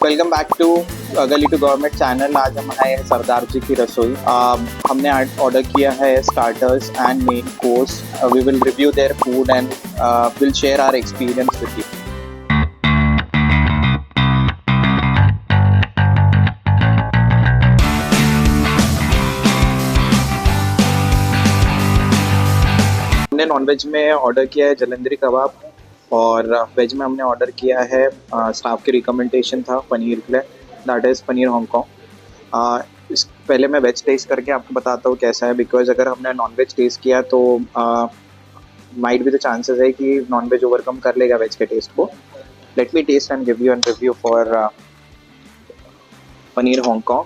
Welcome back to गली to government channel. आज हम आए हैं सरदार जी की रसोई। हमने ऑर्डर किया है starters and main course. We will review their food and will share our experience with you. हमने नॉनवेज में ऑर्डर किया है जलंधरी कबाब और वेज में हमने ऑर्डर किया है, स्टाफ की रिकमेंडेशन था पनीर के लिए, दैट इज़ पनीर हांगकांग। इस पहले मैं वेज टेस्ट करके आपको बताता हूँ कैसा है, बिकॉज अगर हमने नॉन वेज टेस्ट किया तो माइट भी द चांसेस है कि नॉन वेज ओवरकम कर लेगा वेज के टेस्ट को। Let me test and give you N review for paneer Hong Kong.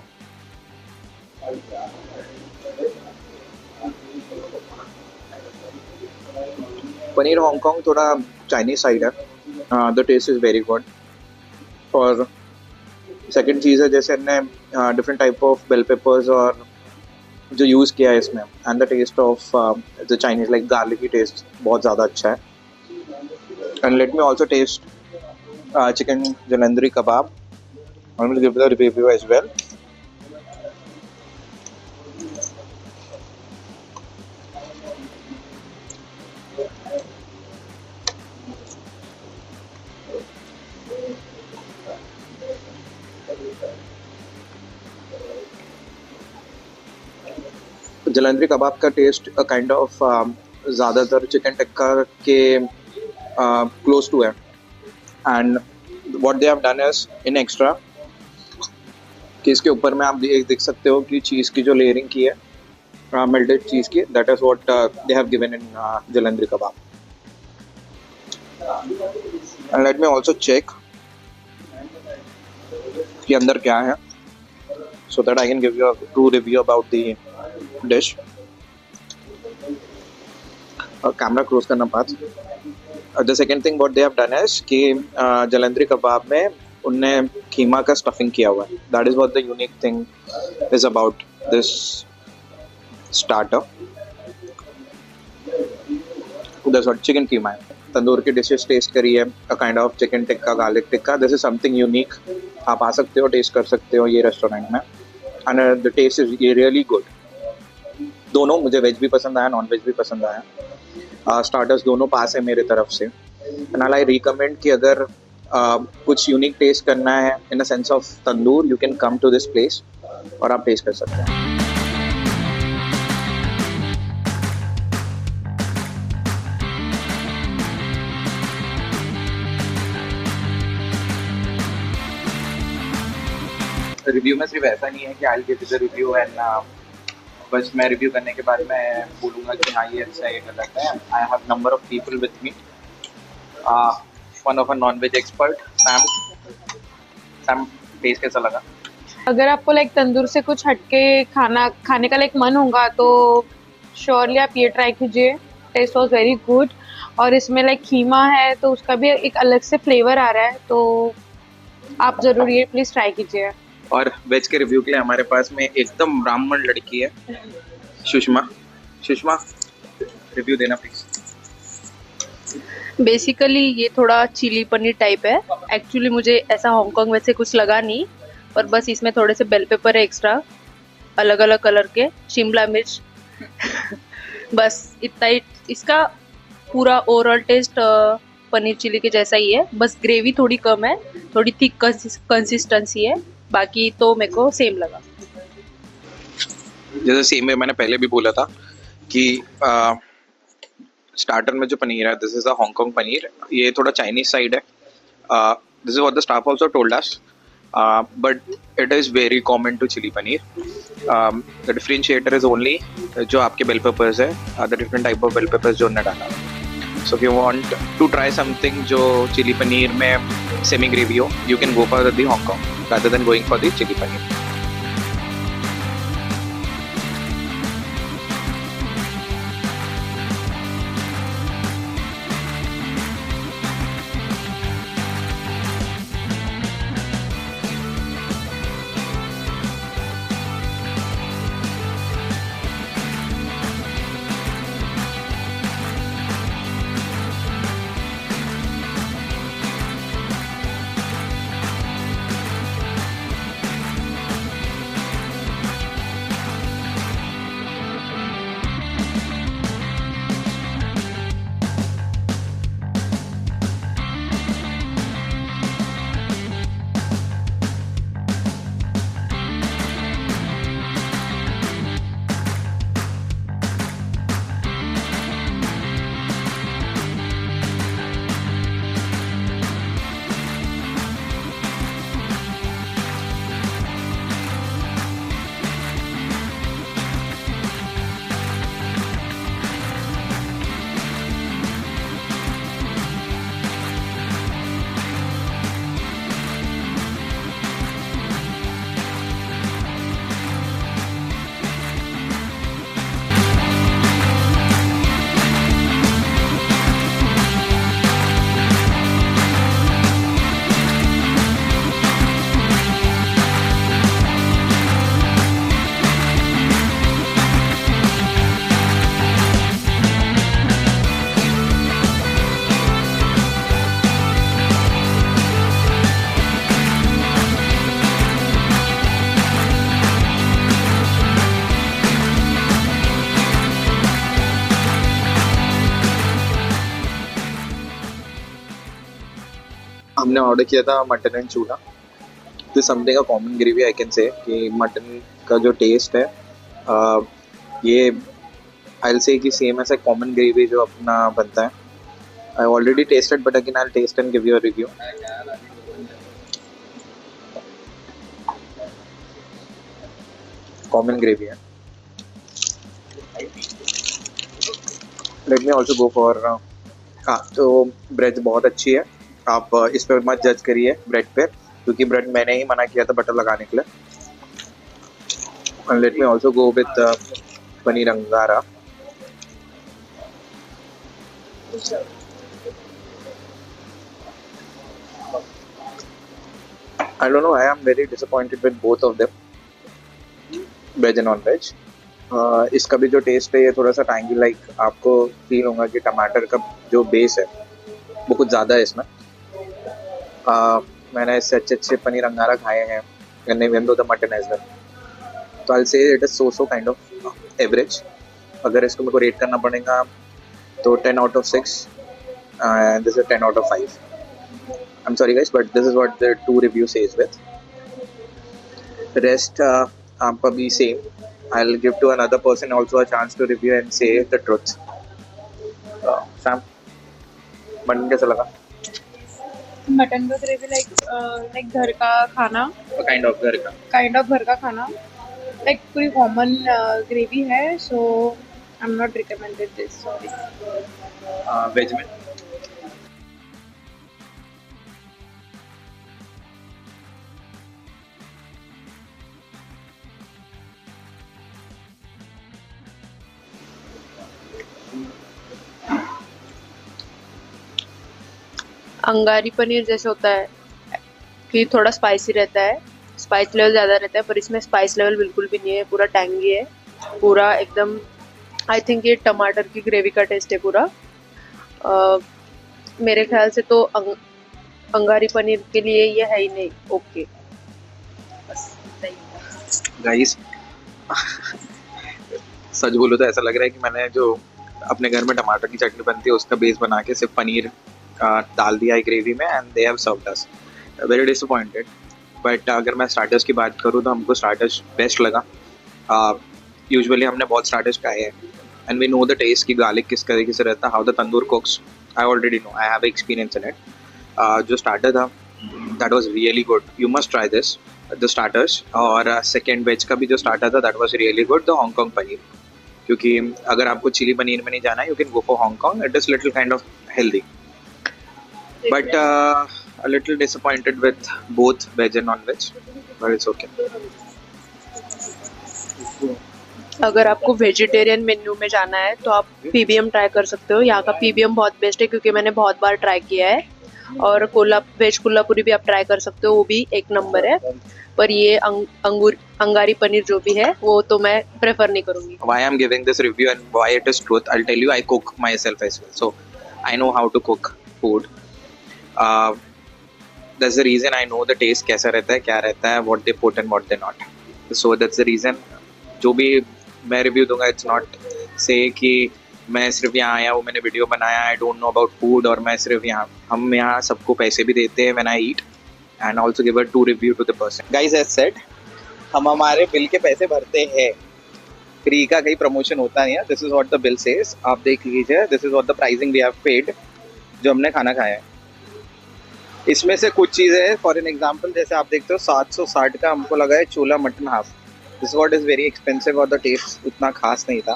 Paneer Hong Kong थोड़ा चाइनीज साइड है, the test is very good. और सेकंड चीज़ है, जैसे हमने different type of bell papers और जो यूज़ किया है इसमें, and the test of the Chinese like garlicky test बहुत ज़्यादा अच्छा है। And let me also taste chicken Jalandhari kebab. I will give the review as well. Jalandhari कबाब का टेस्ट काइंड ऑफ ज़्यादातर चिकन टिक्का के क्लोज टू है, and what they have done is in extra कि इसके ऊपर में आप देख सकते हो कि चीज़ की जो लेयरिंग की है मेल्टेड चीज़ की, that is what they have given in Jalandhari kebab. And let me also check कि अंदर क्या है, so that I can give you a true review about the dish. और कैमरा क्लोज करना पास। The second thing what they have done is कि जलंधरी कबाब में उनने कीमा का स्टफिंग किया हुआ है। That is what the unique thing is about this starter. That's what chicken keema है। तंदूर की डिशेस टेस्ट करी है, a kind of chicken tikka, garlic tikka. This is something unique. आप आ सकते हो, टेस्ट कर सकते हो ये रेस्टोरेंट में, and the taste is really good. दोनों, मुझे वेज भी पसंद आया, नॉन वेज भी पसंद आया। स्टार्टर्स दोनों पास है मेरे तरफ से, एंड आई रिकमेंड कि अगर कुछ यूनिक टेस्ट करना है in the sense of tandoor, you can come to this place और आप टेस्ट कर सकते हैं। रिव्यू में सिर्फ ऐसा नहीं है कि I give the review and बस मैं रिव्यू करने के बाद मैं बोलूँगा कि हाँ ये अच्छा है, ये गलत है। I have number of people with me, one of a non veg expert Sam. Taste कैसा लगा? अगर आपको लाइक तंदूर से कुछ हटके खाने का लाइक मन होगा तो श्योरली आप ये ट्राई कीजिए। टेस्ट वॉज वेरी गुड, और इसमें लाइक खीमा है तो उसका भी एक अलग से फ्लेवर आ रहा है, तो आप ज़रूर ये प्लीज़ ट्राई कीजिए। और वेज के रिव्यू के लिए हमारे पास में एकदम ब्राह्मण लड़की है, सुषमा। सुषमा, रिव्यू देना प्लीज। बेसिकली ये थोड़ा चिली पनीर टाइप है। एक्चुअली मुझे ऐसा हांगकांग वैसे कुछ लगा नहीं, पर बस इसमें थोड़े से बेल पेपर है एक्स्ट्रा, अलग अलग कलर के, शिमला मिर्च बस इतना ही। इसका पूरा ओवरऑल टेस्ट पनीर चिली के जैसा ही है, बस ग्रेवी थोड़ी कम है, थोड़ी थिक कंसिस्टेंसी है, बाकी तो मेरे को सेम लगा। जैसे सेम है, मैंने पहले भी बोला था कि स्टार्टर में जो पनीर है, this is a Hong Kong paneer. ये थोड़ा चाइनीज साइड है। This is what the staff also told us, but it is very common to chilli paneer. The differentiator is only जो आपके बेल पेपर्स है, the different type of bell peppers जो उन्होंने डाला। So if you want to try something जो chilli paneer में semi gravy हो, you can go for the Hong Kong rather than going for the chili paneer. हमने order किया था मटन एंड चूड़ा। तो something a common gravy I can say कि mutton का जो टेस्ट है ये आई विल से कि सेम ऐसा कॉमन ग्रेवी जो अपना बनता है। I already tasted but again I will taste and give you a review. Common gravy है। Let me also go for तो ब्रेड बहुत अच्छी है। आप इस पर मत जज करिए ब्रेड पे, क्योंकि ब्रेड मैंने ही मना किया था बटर लगाने के लिए। And let me also go with paneer अंगारा। I don't know, I am very disappointed with both of them, veg and non veg. इसका भी जो टेस्ट है ये थोड़ा सा टैंगी, लाइक आपको फील होगा कि टमाटर का जो बेस है वो कुछ ज़्यादा है इसमें। मैंने इससे अच्छे पनीर अंगारा खाए हैं and even though the mutton as well. तो I will say it is so kind of average. अगर इसको मेरे को रेट करना पड़ेगा तो 10 out of 6 and this is 10 out of 5. I'm sorry guys, but this is what the 2 review says with. The rest आपका भी same. I'll give to another person also a chance to review and say the truth. Sam, mutton कैसा लगा? Mutton का gravy like घर का खाना, kind of घर का खाना, लाइक पूरी कॉमन ग्रेवी है। So I am not recommended this, sorry. Veg में अंगारी पनीर जैसे होता है कि थोड़ा स्पाइसी रहता है, स्पाइस लेवल ज़्यादा रहता है, पर इसमें स्पाइस लेवल बिल्कुल भी नहीं है, पूरा टैंगी है, पूरा एकदम। आई थिंक ये टमाटर की ग्रेवी का टेस्ट है पूरा। मेरे ख्याल से तो अंगारी पनीर के लिए ये है ही नहीं। ओके बस गाइस, सच बोलो तो ऐसा लग रहा है कि मैंने जो अपने घर में टमाटर की चटनी बनती है उसका बेस बना के सिर्फ पनीर डाल दिया है ग्रेवी में and they have served us. Very disappointed. But अगर मैं स्टार्टर्स की बात करूँ तो हमको स्टार्टर्स बेस्ट लगा। यूजुअली हमने बहुत स्टार्टर्स खाए हैं and we know the taste कि गार्लिक किस तरीके से रहता है, how the tandoor cooks. I already know, I have experience in it. जो स्टार्टर था that was really good, you must try this the starters. और सेकेंड वेज का भी जो स्टार्टर था that was really good, the Hong Kong paneer. क्योंकि अगर आपको चिली पनीर में नहीं जाना है, you can go for Hong Kong, it is little kind of healthy. But a little disappointed with both veg and non-veg, but it's okay. अगर आपको वेजिटेरियन मेन्यू में जाना है तो आप पीबीएम ट्राई कर सकते हो। यहाँ का पीबीएम बहुत बेस्ट है क्योंकि मैंने बहुत बार ट्राई किया है। और वेज कोल्हापुरी भी आप ट्राई कर सकते हो, वो भी एक नंबर है। पर ये अंगारी पनीर जो भी है वो तो मैं प्रेफर नहीं करूँगी। Why I'm giving this review and why it is truth, I'll tell you. I cook myself as well, so I know how to cook food. That's the reason I know the taste कैसा रहता है, क्या रहता है, what they put and what they not. So that's the reason. जो भी मैं review दूंगा, it's not say कि मैं सिर्फ यहाँ आया हूँ, मैंने वीडियो बनाया, I don't know about food, और मैं सिर्फ यहाँ, हम यहाँ सबको पैसे भी देते हैं when I eat and also give a 2 review to the person. Guys, as said, हम हमारे बिल के पैसे भरते हैं, फ्री का कहीं प्रमोशन होता नहीं है। This is what the bill says. आप देख लीजिए, this is what the pricing we have paid, जो हमने खाना खाया है। इसमें से कुछ चीज़ें, फॉर एन एग्जाम्पल, जैसे आप देखते हो 760 का हमको लगा है चूला mutton half. This what is very expensive और द टेस्ट उतना खास नहीं था।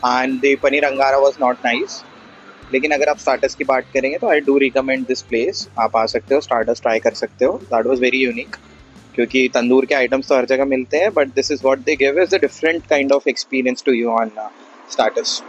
एंड द पनीर अंगारा वॉज नॉट नाइस। लेकिन अगर आप स्टार्टर्स की बात करेंगे तो I do recommend this place. आप आ सकते हो, स्टार्टर्स ट्राई कर सकते हो। दैट वॉज वेरी यूनिक, क्योंकि तंदूर के आइटम्स तो हर जगह मिलते हैं, but this is what they give is the different kind of experience to you on starters.